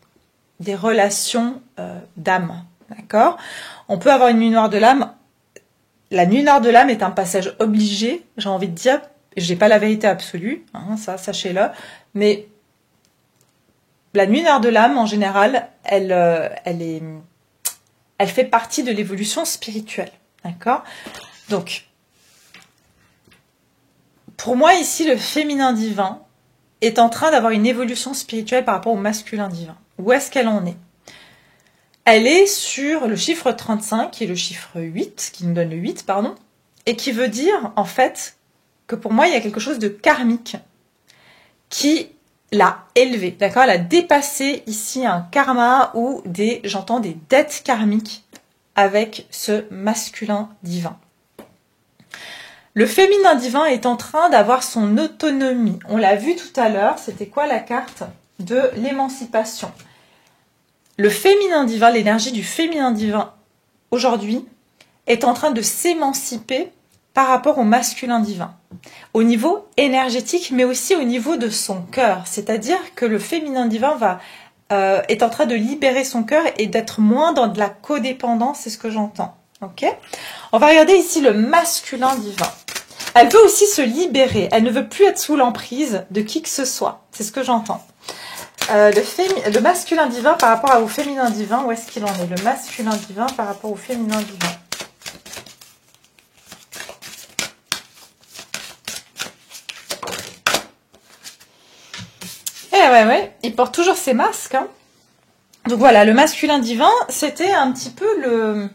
relations d'âme. D'accord? On peut avoir une nuit noire de l'âme. La nuit noire de l'âme est un passage obligé, j'ai envie de dire. J'ai pas la vérité absolue, hein, ça, sachez-le. Mais la nuit noire de l'âme, en général, elle fait partie de l'évolution spirituelle. D'accord? Donc, pour moi, ici, le féminin divin est en train d'avoir une évolution spirituelle par rapport au masculin divin. Où est-ce qu'elle en est? Elle est sur le chiffre 35, qui est le chiffre 8, qui nous donne le 8, pardon, et qui veut dire, en fait, que pour moi, il y a quelque chose de karmique qui l'a élevé, d'accord? Elle a dépassé ici un karma ou j'entends des dettes karmiques avec ce masculin divin. Le féminin divin est en train d'avoir son autonomie. On l'a vu tout à l'heure, c'était quoi la carte de l'émancipation? Le féminin divin, l'énergie du féminin divin aujourd'hui est en train de s'émanciper par rapport au masculin divin, au niveau énergétique, mais aussi au niveau de son cœur. C'est-à-dire que le féminin divin est en train de libérer son cœur et d'être moins dans de la codépendance, c'est ce que j'entends. Ok? On va regarder ici le masculin divin. Elle veut aussi se libérer, elle ne veut plus être sous l'emprise de qui que ce soit, c'est ce que j'entends. Le masculin divin par rapport au féminin divin, où est-ce qu'il en est? Le masculin divin par rapport au féminin divin. Ouais, il porte toujours ses masques. Hein. Donc voilà, le masculin divin, c'était un petit peu le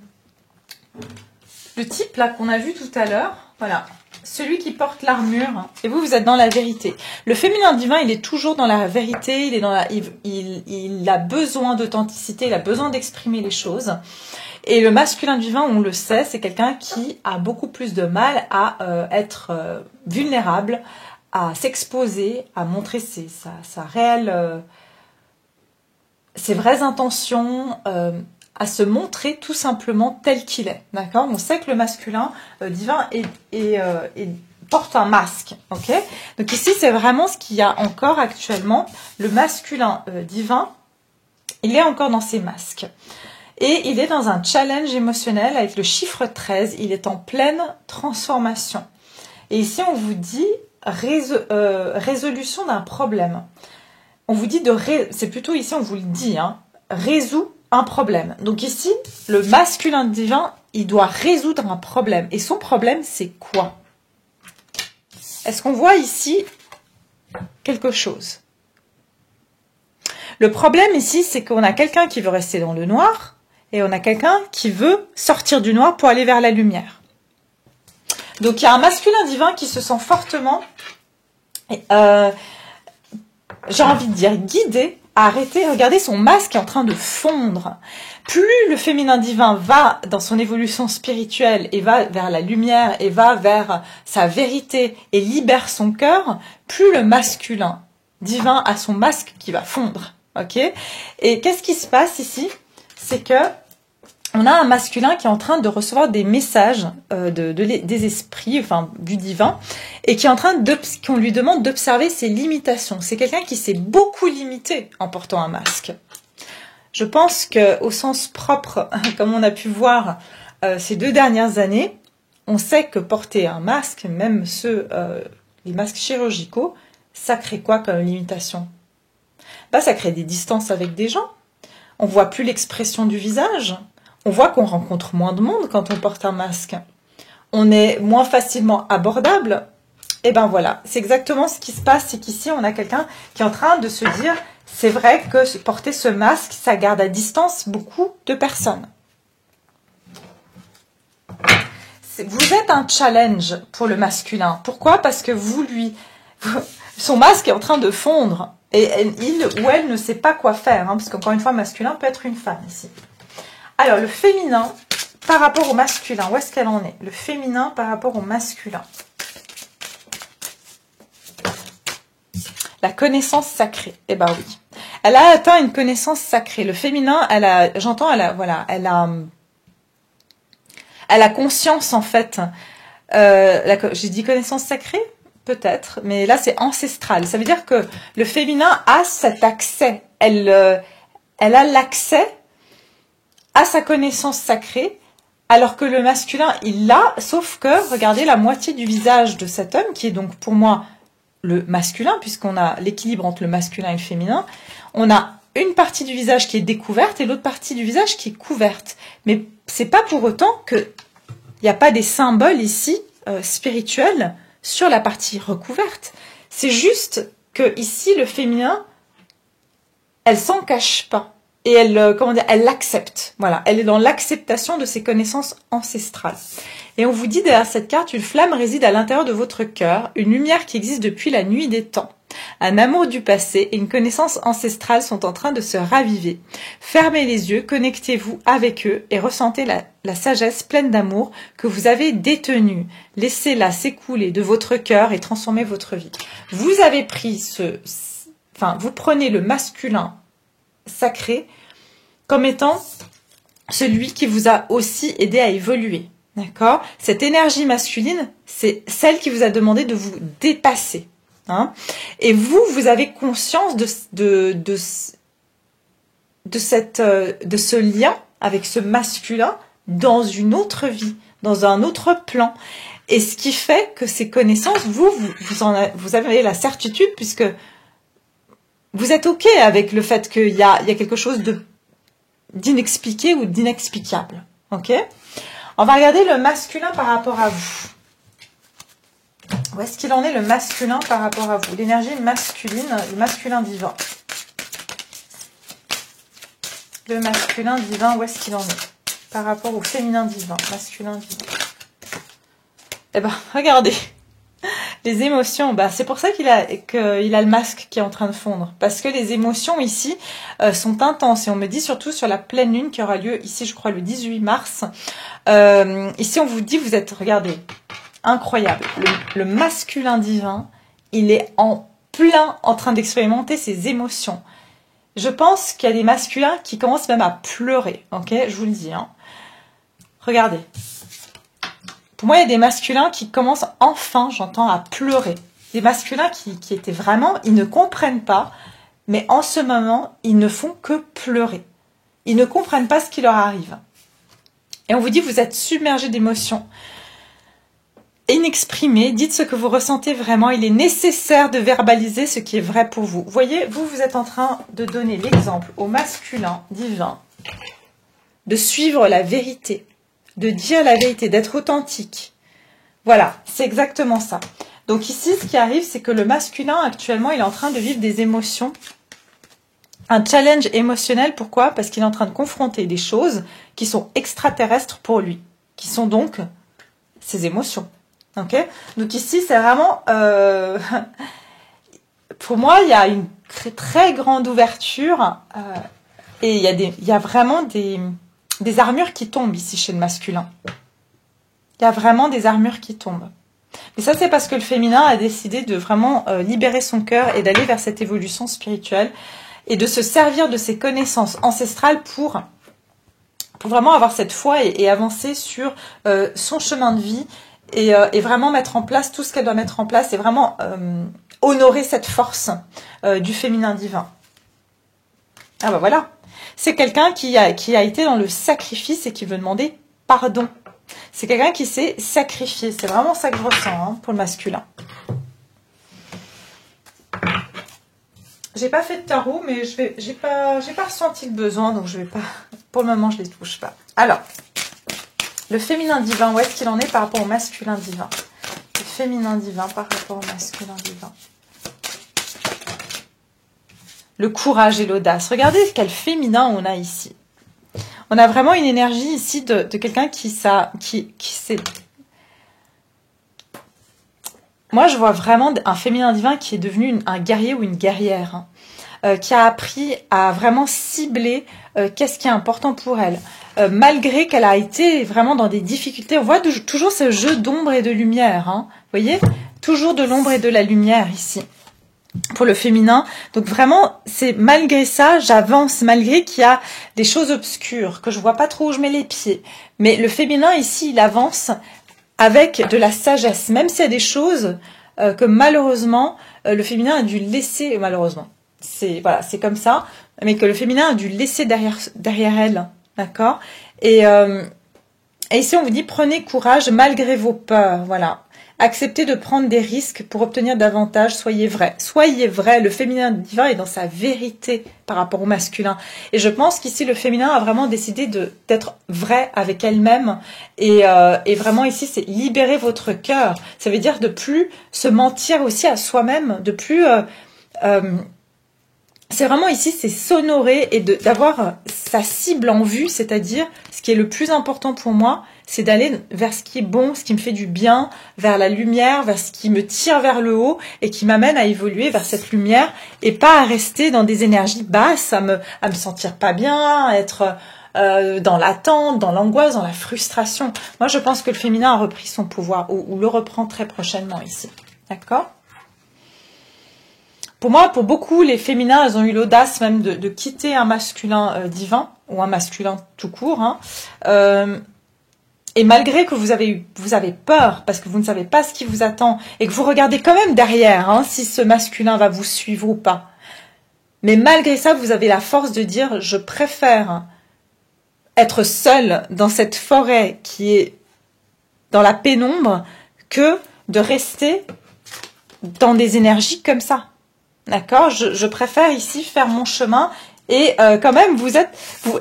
type là qu'on a vu tout à l'heure. Voilà, celui qui porte l'armure. Et vous êtes dans la vérité. Le féminin divin, il est toujours dans la vérité. Il est il a besoin d'authenticité. Il a besoin d'exprimer les choses. Et le masculin divin, on le sait, c'est quelqu'un qui a beaucoup plus de mal à être vulnérable, à s'exposer, à montrer sa réelle ses vraies intentions, à se montrer tout simplement tel qu'il est. D'accord? On sait que le masculin divin porte un masque. Ok? Donc ici, c'est vraiment ce qu'il y a encore actuellement. Le masculin divin, il est encore dans ses masques. Et il est dans un challenge émotionnel avec le chiffre 13. Il est en pleine transformation. Et ici, on vous dit résolution d'un problème. On vous dit c'est plutôt ici, on vous le dit, hein, résout un problème. Donc ici, le masculin divin, il doit résoudre un problème. Et son problème, c'est quoi? Est-ce qu'on voit ici quelque chose? Le problème ici, c'est qu'on a quelqu'un qui veut rester dans le noir et on a quelqu'un qui veut sortir du noir pour aller vers la lumière. Donc il y a un masculin divin qui se sent fortement, j'ai envie de dire, guidé à arrêter. Regardez, son masque est en train de fondre. Plus le féminin divin va dans son évolution spirituelle et va vers la lumière et va vers sa vérité et libère son cœur, plus le masculin divin a son masque qui va fondre. Ok? Et qu'est-ce qui se passe ici? C'est que on a un masculin qui est en train de recevoir des messages des esprits, enfin du divin, et qui est en train qu'on lui demande d'observer ses limitations. C'est quelqu'un qui s'est beaucoup limité en portant un masque. Je pense qu'au sens propre, comme on a pu voir ces 2 dernières années, on sait que porter un masque, même les masques chirurgicaux, ça crée quoi comme limitation? Ça crée des distances avec des gens. On voit plus l'expression du visage. On voit qu'on rencontre moins de monde quand on porte un masque. On est moins facilement abordable. Et ben voilà, c'est exactement ce qui se passe. C'est qu'ici, on a quelqu'un qui est en train de se dire, c'est vrai que porter ce masque, ça garde à distance beaucoup de personnes. Vous êtes un challenge pour le masculin. Pourquoi? Parce que son masque est en train de fondre. Et il ou elle ne sait pas quoi faire. Hein, parce qu'encore une fois, masculin peut être une femme ici. Alors, le féminin par rapport au masculin, où est-ce qu'elle en est? Le féminin par rapport au masculin. La connaissance sacrée. Eh ben oui. Elle a atteint une connaissance sacrée. Le féminin, elle a conscience, en fait. J'ai dit connaissance sacrée? Peut-être, mais là, c'est ancestral. Ça veut dire que le féminin a cet accès. Elle a l'accès à sa connaissance sacrée, alors que le masculin, il l'a, sauf que, regardez, la moitié du visage de cet homme, qui est donc pour moi le masculin, puisqu'on a l'équilibre entre le masculin et le féminin, on a une partie du visage qui est découverte et l'autre partie du visage qui est couverte. Mais c'est pas pour autant qu'il n'y a pas des symboles ici spirituels sur la partie recouverte. C'est juste que ici, le féminin, elle s'en cache pas. Et elle l'accepte. Voilà, elle est dans l'acceptation de ses connaissances ancestrales. Et on vous dit derrière cette carte, une flamme réside à l'intérieur de votre cœur, une lumière qui existe depuis la nuit des temps. Un amour du passé et une connaissance ancestrale sont en train de se raviver. Fermez les yeux, connectez-vous avec eux et ressentez la sagesse pleine d'amour que vous avez détenue. Laissez-la s'écouler de votre cœur et transformer votre vie. Vous avez pris vous prenez le masculin sacré comme étant celui qui vous a aussi aidé à évoluer. D'accord? Cette énergie masculine, c'est celle qui vous a demandé de vous dépasser. Hein? Et vous avez conscience de ce lien avec ce masculin dans une autre vie, dans un autre plan. Et ce qui fait que ces connaissances, vous avez la certitude, puisque vous êtes OK avec le fait qu'il y a quelque chose d'inexpliqué ou d'inexplicable. OK? On va regarder le masculin par rapport à vous. Où est-ce qu'il en est, le masculin par rapport à vous? L'énergie masculine, le masculin divin. Le masculin divin, où est-ce qu'il en est? Par rapport au féminin divin, masculin divin. Eh ben, regardez. Les émotions, c'est pour ça qu'il a le masque qui est en train de fondre. Parce que les émotions ici sont intenses. Et on me dit surtout sur la pleine lune qui aura lieu ici, je crois, le 18 mars. Ici, on vous dit, regardez, incroyable. Le masculin divin, il est en plein en train d'expérimenter ses émotions. Je pense qu'il y a des masculins qui commencent même à pleurer, ok? Je vous le dis, hein. Regardez. Pour moi, il y a des masculins qui commencent enfin, j'entends, à pleurer. Des masculins qui étaient vraiment, ils ne comprennent pas, mais en ce moment, ils ne font que pleurer. Ils ne comprennent pas ce qui leur arrive. Et on vous dit, vous êtes submergé d'émotions inexprimées. Dites ce que vous ressentez vraiment. Il est nécessaire de verbaliser ce qui est vrai pour vous. Vous voyez, vous êtes en train de donner l'exemple au masculin divin de suivre la vérité, de dire la vérité, d'être authentique. Voilà, c'est exactement ça. Donc ici, ce qui arrive, c'est que le masculin, actuellement, il est en train de vivre des émotions. Un challenge émotionnel, pourquoi? Parce qu'il est en train de confronter des choses qui sont extraterrestres pour lui, qui sont donc ses émotions. Ok? Donc ici, c'est vraiment... pour moi, il y a une très grande ouverture et il y a vraiment des armures qui tombent ici chez le masculin. Il y a vraiment des armures qui tombent. Mais ça, c'est parce que le féminin a décidé de vraiment libérer son cœur et d'aller vers cette évolution spirituelle et de se servir de ses connaissances ancestrales pour vraiment avoir cette foi et avancer sur son chemin de vie et vraiment mettre en place tout ce qu'elle doit mettre en place et vraiment honorer cette force du féminin divin. Ah ben voilà, c'est quelqu'un qui a été dans le sacrifice et qui veut demander pardon. C'est quelqu'un qui s'est sacrifié. C'est vraiment ça que je ressens hein, pour le masculin. J'ai pas fait de tarot, mais j'ai pas ressenti le besoin, donc je vais pas. Pour le moment, je les touche pas. Alors, le féminin divin, où est-ce qu'il en est par rapport au masculin divin? Le féminin divin par rapport au masculin divin. Le courage et l'audace. Regardez quel féminin on a ici. On a vraiment une énergie ici de quelqu'un qui sait. Moi, je vois vraiment un féminin divin qui est devenu un guerrier ou une guerrière, hein, qui a appris à vraiment cibler qu'est-ce qui est important pour elle. Malgré qu'elle a été vraiment dans des difficultés, on voit toujours ce jeu d'ombre et de lumière. Hein, vous voyez? Toujours de l'ombre et de la lumière ici. Pour le féminin, donc vraiment, c'est malgré ça, j'avance, malgré qu'il y a des choses obscures, que je vois pas trop où je mets les pieds. Mais le féminin ici, il avance avec de la sagesse, même s'il y a des choses que malheureusement, le féminin a dû laisser, malheureusement, c'est voilà, c'est comme ça, mais que le féminin a dû laisser derrière elle, d'accord? Et ici, on vous dit, prenez courage malgré vos peurs, voilà. Acceptez de prendre des risques pour obtenir davantage, soyez vrai. Soyez vrai, le féminin divin est dans sa vérité par rapport au masculin. Et je pense qu'ici, le féminin a vraiment décidé d'être vrai avec elle-même. Et vraiment ici, c'est libérer votre cœur. Ça veut dire de plus se mentir aussi à soi-même, de plus... c'est vraiment ici, c'est s'honorer et d'avoir sa cible en vue, c'est-à-dire ce qui est le plus important pour moi, c'est d'aller vers ce qui est bon, ce qui me fait du bien, vers la lumière, vers ce qui me tire vers le haut et qui m'amène à évoluer vers cette lumière et pas à rester dans des énergies basses, à me sentir pas bien, à être dans l'attente, dans l'angoisse, dans la frustration. Moi, je pense que le féminin a repris son pouvoir ou le reprend très prochainement ici. D'accord ? Pour moi, pour beaucoup, les féminins, elles ont eu l'audace même de quitter un masculin divin ou un masculin tout court. Hein. Et malgré que vous avez peur parce que vous ne savez pas ce qui vous attend et que vous regardez quand même derrière hein, si ce masculin va vous suivre ou pas. Mais malgré ça, vous avez la force de dire je préfère être seule dans cette forêt qui est dans la pénombre que de rester dans des énergies comme ça. D'accord, je préfère ici faire mon chemin et quand même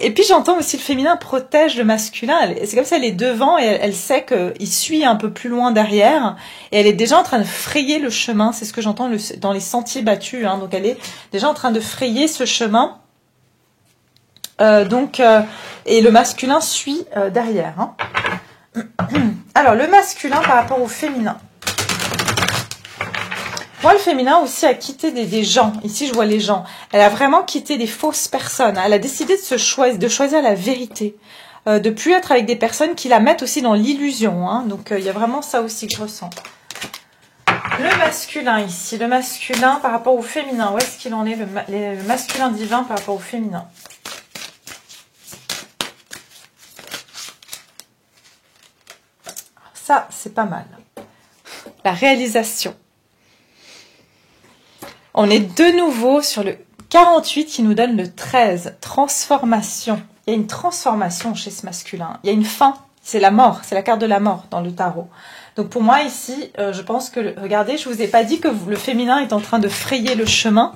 et puis j'entends aussi le féminin protège le masculin. C'est comme ça, elle est devant et elle sait qu'il suit un peu plus loin derrière et elle est déjà en train de frayer le chemin. C'est ce que j'entends dans les sentiers battus. Hein, donc elle est déjà en train de frayer ce chemin. Et le masculin suit derrière. Hein. Alors le masculin par rapport au féminin. Moi, le féminin aussi a quitté des gens. Ici, je vois les gens. Elle a vraiment quitté des fausses personnes. Elle a décidé de choisir la vérité. De plus être avec des personnes qui la mettent aussi dans l'illusion. Hein. Donc, il y a vraiment ça aussi que je ressens. Le masculin ici, le masculin par rapport au féminin, où est-ce qu'il en est, le masculin divin par rapport au féminin? Ça, c'est pas mal. La réalisation. On est de nouveau sur le 48 qui nous donne le 13, transformation. Il y a une transformation chez ce masculin. Il y a une fin, c'est la mort, c'est la carte de la mort dans le tarot. Donc pour moi ici, je pense que, regardez, je vous ai pas dit que le féminin est en train de frayer le chemin.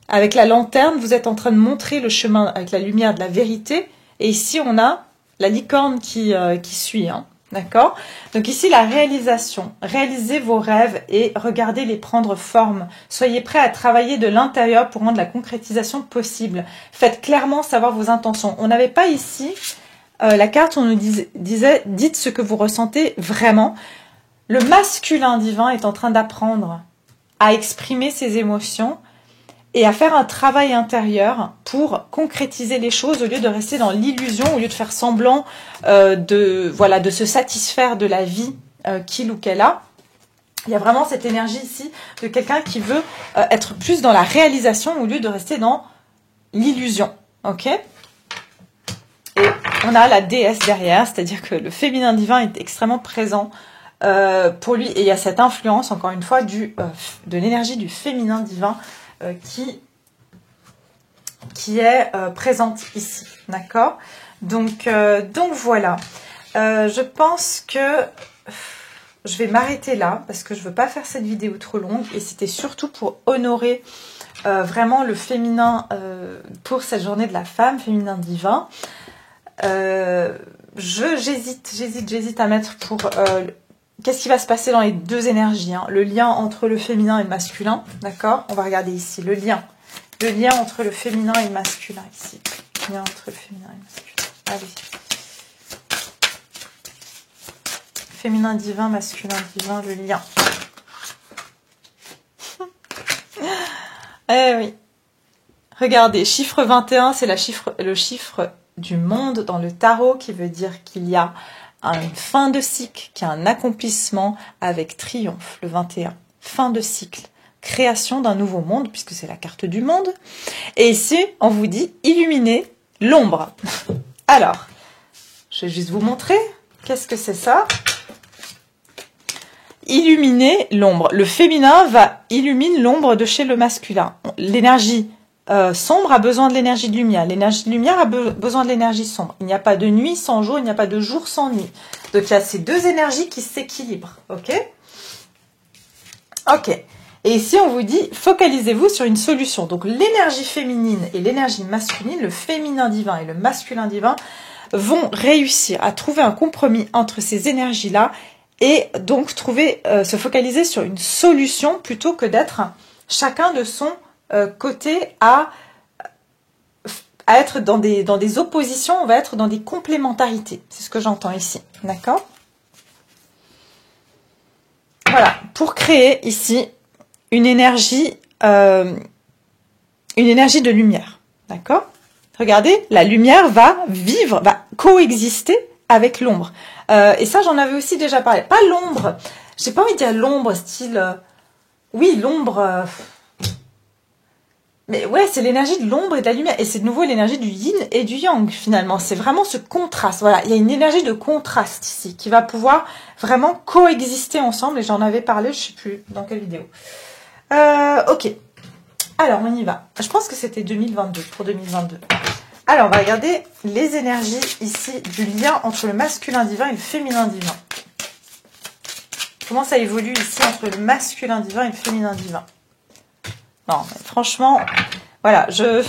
Avec la lanterne, vous êtes en train de montrer le chemin avec la lumière de la vérité. Et ici, on a la licorne qui suit, hein. D'accord? Donc ici, la réalisation. Réalisez vos rêves et regardez les prendre forme. Soyez prêts à travailler de l'intérieur pour rendre la concrétisation possible. Faites clairement savoir vos intentions. On n'avait pas ici la carte, on nous disait, dites ce que vous ressentez vraiment. Le masculin divin est en train d'apprendre à exprimer ses émotions et à faire un travail intérieur pour concrétiser les choses au lieu de rester dans l'illusion, au lieu de faire semblant de se satisfaire de la vie qu'il ou qu'elle a. Il y a vraiment cette énergie ici de quelqu'un qui veut être plus dans la réalisation au lieu de rester dans l'illusion. Ok ? Et on a la déesse derrière, c'est-à-dire que le féminin divin est extrêmement présent pour lui. Et il y a cette influence, encore une fois, de l'énergie du féminin divin qui est présente ici, d'accord? Donc voilà. Je pense que je vais m'arrêter là parce que je veux pas faire cette vidéo trop longue et c'était surtout pour honorer vraiment le féminin pour cette journée de la femme, féminin divin. J'hésite à mettre pour qu'est-ce qui va se passer dans les deux énergies, hein, le lien entre le féminin et le masculin, d'accord? On va regarder ici le lien entre le féminin et le masculin ici, le lien entre le féminin et le masculin. Allez, féminin divin, masculin divin, le lien. Eh oui. Regardez, chiffre 21, c'est le chiffre du monde dans le tarot qui veut dire qu'il y a une fin de cycle, qu'il y a un accomplissement avec triomphe, le 21. Fin de cycle, création d'un nouveau monde, puisque c'est la carte du monde. Et ici, on vous dit illuminer l'ombre. Alors, je vais juste vous montrer. Qu'est-ce que c'est ça? Illuminer l'ombre. Le féminin va illuminer l'ombre de chez le masculin. L'énergie sombre a besoin de l'énergie de lumière. L'énergie de lumière a besoin de l'énergie sombre. Il n'y a pas de nuit sans jour, il n'y a pas de jour sans nuit. Donc il y a ces deux énergies qui s'équilibrent. Ok? Ok. Et ici, on vous dit, focalisez-vous sur une solution. Donc l'énergie féminine et l'énergie masculine, le féminin divin et le masculin divin, vont réussir à trouver un compromis entre ces énergies-là et donc se focaliser sur une solution plutôt que d'être chacun de son côté à être dans des oppositions, on va être dans des complémentarités. C'est ce que j'entends ici. D'accord? Voilà, pour créer ici une énergie de lumière. D'accord? Regardez, la lumière va coexister avec l'ombre. Et ça, j'en avais aussi déjà parlé. Pas l'ombre, j'ai pas envie de dire l'ombre style... oui, l'ombre... mais ouais, c'est l'énergie de l'ombre et de la lumière. Et c'est de nouveau l'énergie du yin et du yang, finalement. C'est vraiment ce contraste. Voilà, il y a une énergie de contraste ici qui va pouvoir vraiment coexister ensemble. Et j'en avais parlé, je sais plus dans quelle vidéo. Ok. Alors, on y va. Je pense que c'était 2022, pour 2022. Alors, on va regarder les énergies ici du lien entre le masculin divin et le féminin divin. Comment ça évolue ici entre le masculin divin et le féminin divin? Non, mais franchement, voilà, je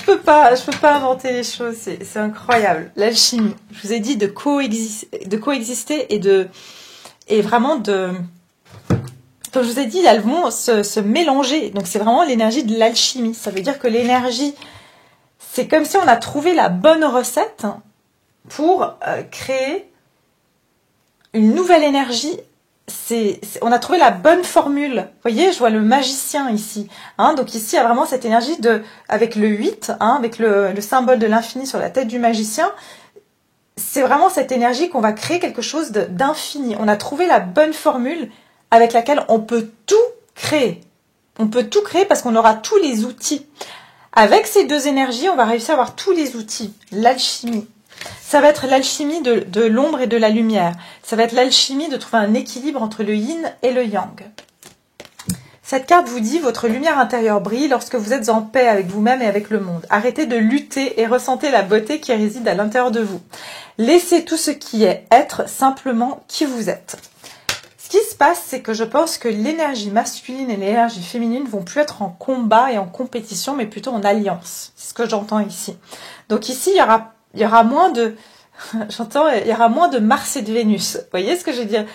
peux pas inventer les choses, c'est incroyable. L'alchimie, je vous ai dit de coexister et vraiment comme je vous ai dit, elles vont se mélanger. Donc c'est vraiment l'énergie de l'alchimie. Ça veut dire que l'énergie, c'est comme si on a trouvé la bonne recette pour créer une nouvelle énergie. On a trouvé la bonne formule. Vous voyez, je vois le magicien ici. Hein, donc ici, il y a vraiment cette énergie avec le 8, hein, avec le symbole de l'infini sur la tête du magicien. C'est vraiment cette énergie qu'on va créer quelque chose d'infini. On a trouvé la bonne formule avec laquelle on peut tout créer. On peut tout créer parce qu'on aura tous les outils. Avec ces deux énergies, on va réussir à avoir tous les outils. L'alchimie. Ça va être l'alchimie de l'ombre et de la lumière. Ça va être l'alchimie de trouver un équilibre entre le yin et le yang. Cette carte vous dit, votre lumière intérieure brille lorsque vous êtes en paix avec vous-même et avec le monde. Arrêtez de lutter et ressentez la beauté qui réside à l'intérieur de vous. Laissez tout ce qui est être simplement qui vous êtes. Ce qui se passe, c'est que je pense que l'énergie masculine et l'énergie féminine vont plus être en combat et en compétition, mais plutôt en alliance. C'est ce que j'entends ici. Donc ici, il y aura moins de... il y aura moins de Mars et de Vénus. Vous voyez ce que je veux dire?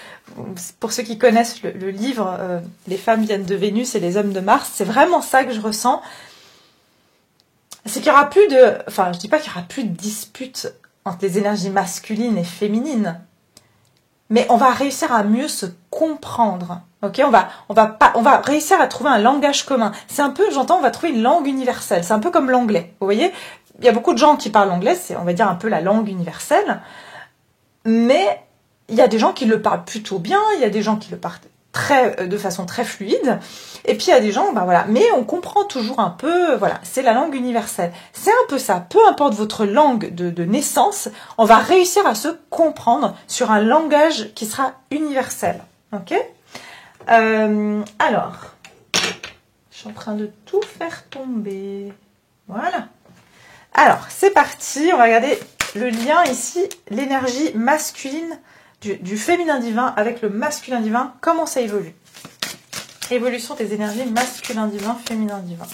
Pour ceux qui connaissent le livre Les femmes viennent de Vénus et les hommes de Mars, c'est vraiment ça que je ressens. C'est qu'il y aura plus de... Enfin, je dis pas qu'il y aura plus de disputes entre les énergies masculines et féminines, mais on va réussir à mieux se comprendre. Ok, on va réussir à trouver un langage commun. C'est un peu, j'entends, on va trouver une langue universelle. C'est un peu comme l'anglais. Vous voyez, il y a beaucoup de gens qui parlent anglais, c'est, on va dire, un peu la langue universelle. Mais il y a des gens qui le parlent plutôt bien, il y a des gens qui le parlent de façon très fluide. Et puis il y a des gens, ben voilà, mais on comprend toujours un peu, voilà, c'est la langue universelle. C'est un peu ça, peu importe votre langue de naissance, on va réussir à se comprendre sur un langage qui sera universel. Ok? Alors, je suis en train de tout faire tomber. Voilà. Alors, c'est parti, on va regarder le lien ici, l'énergie masculine du féminin divin avec le masculin divin, comment ça évolue. Évolution des énergies masculin divin, féminin divin.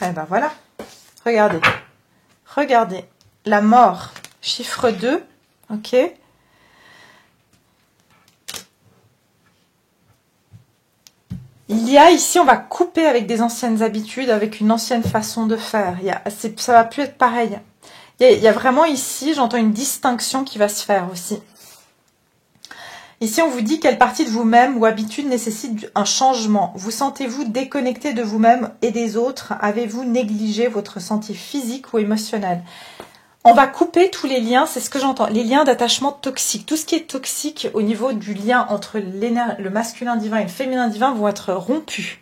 Eh ben voilà, regardez, regardez, la mort, chiffre 2, ok. Il y a ici, on va couper avec des anciennes habitudes, avec une ancienne façon de faire. Ça va plus être pareil. Il y a vraiment ici, j'entends une distinction qui va se faire aussi. Ici, on vous dit quelle partie de vous-même ou habitude nécessite un changement. Vous sentez-vous déconnecté de vous-même et des autres? Avez-vous négligé votre santé physique ou émotionnelle? On va couper tous les liens, c'est ce que j'entends, les liens d'attachement toxiques. Tout ce qui est toxique au niveau du lien entre le masculin divin et le féminin divin vont être rompus.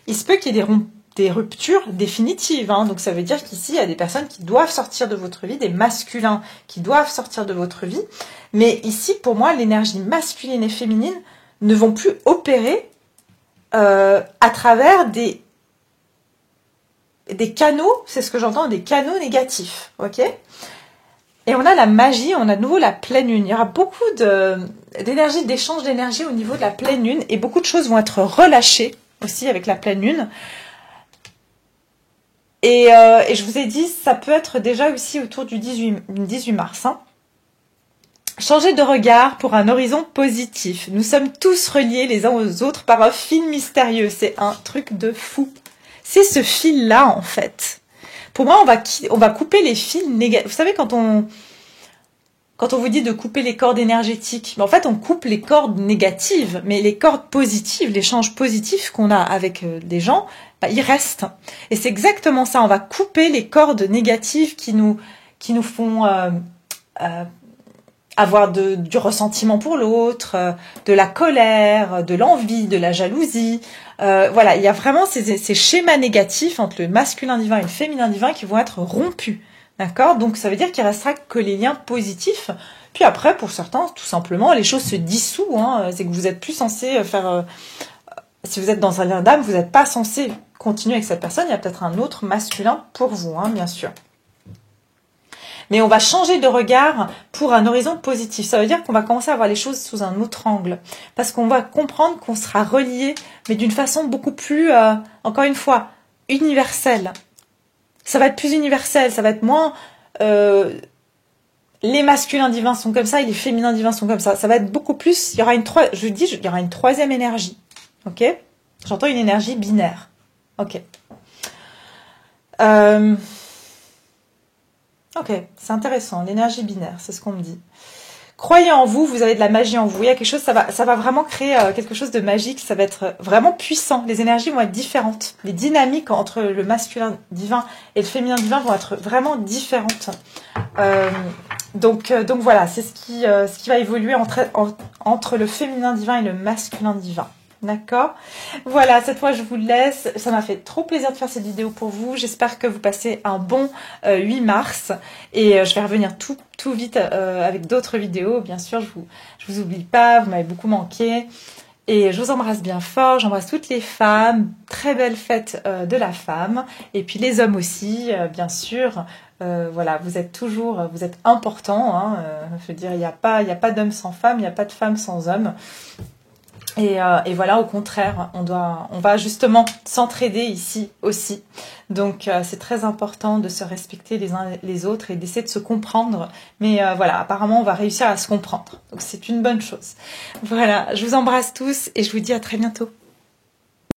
Il se peut qu'il y ait des ruptures définitives. Hein. Donc ça veut dire qu'ici, il y a des personnes qui doivent sortir de votre vie, des masculins qui doivent sortir de votre vie. Mais ici, pour moi, l'énergie masculine et féminine ne vont plus opérer à travers des canaux, c'est ce que j'entends, des canaux négatifs. Ok ? Et on a la magie, on a de nouveau la pleine lune. Il y aura beaucoup d'énergie, d'échange d'énergie au niveau de la pleine lune et beaucoup de choses vont être relâchées aussi avec la pleine lune. Et je vous ai dit, ça peut être déjà aussi autour du 18 mars. Hein. Changer de regard pour un horizon positif. Nous sommes tous reliés les uns aux autres par un fil mystérieux. C'est un truc de fou. C'est ce fil-là, en fait. Pour moi, on va couper les fils négatifs. Vous savez, quand on vous dit de couper les cordes énergétiques, en fait, on coupe les cordes négatives, mais les cordes positives, l'échange positif qu'on a avec des gens, ils restent. Et c'est exactement ça. On va couper les cordes négatives qui nous font avoir du ressentiment pour l'autre, de la colère, de l'envie, de la jalousie. Voilà, il y a vraiment ces schémas négatifs entre le masculin divin et le féminin divin qui vont être rompus. D'accord? Donc ça veut dire qu'il restera que les liens positifs. Puis après, pour certains, tout simplement, les choses se dissouent. Hein. C'est que vous n'êtes plus censé faire... si vous êtes dans un lien d'âme, vous n'êtes pas censé continuer avec cette personne. Il y a peut-être un autre masculin pour vous, hein, bien sûr. Mais on va changer de regard pour un horizon positif. Ça veut dire qu'on va commencer à voir les choses sous un autre angle. Parce qu'on va comprendre qu'on sera reliés, mais d'une façon beaucoup plus, encore une fois, universelle. Ça va être plus universel, ça va être moins... les masculins divins sont comme ça et les féminins divins sont comme ça. Ça va être beaucoup plus... il y aura une troisième énergie. Ok? J'entends une énergie binaire. Ok. Ok, c'est intéressant. L'énergie binaire, c'est ce qu'on me dit. croyez en vous, vous avez de la magie en vous. Il y a quelque chose, ça va vraiment créer quelque chose de magique. Ça va être vraiment puissant. Les énergies vont être différentes. Les dynamiques entre le masculin divin et le féminin divin vont être vraiment différentes. Donc voilà, c'est ce qui va évoluer entre le féminin divin et le masculin divin. D'accord. Voilà, cette fois je vous laisse. Ça m'a fait trop plaisir de faire cette vidéo pour vous. J'espère que vous passez un bon 8 mars. Et je vais revenir tout vite avec d'autres vidéos. Bien sûr, je vous oublie pas, vous m'avez beaucoup manqué. Et je vous embrasse bien fort. J'embrasse toutes les femmes. Très belle fête de la femme. Et puis les hommes aussi, bien sûr. Voilà, vous êtes importants. Hein. Je veux dire, il n'y a pas d'homme sans femme, il n'y a pas de femme sans homme. Et voilà, au contraire, on va justement s'entraider ici aussi. Donc c'est très important de se respecter les uns les autres et d'essayer de se comprendre. Mais voilà, apparemment on va réussir à se comprendre. Donc c'est une bonne chose. Voilà, je vous embrasse tous et je vous dis à très bientôt.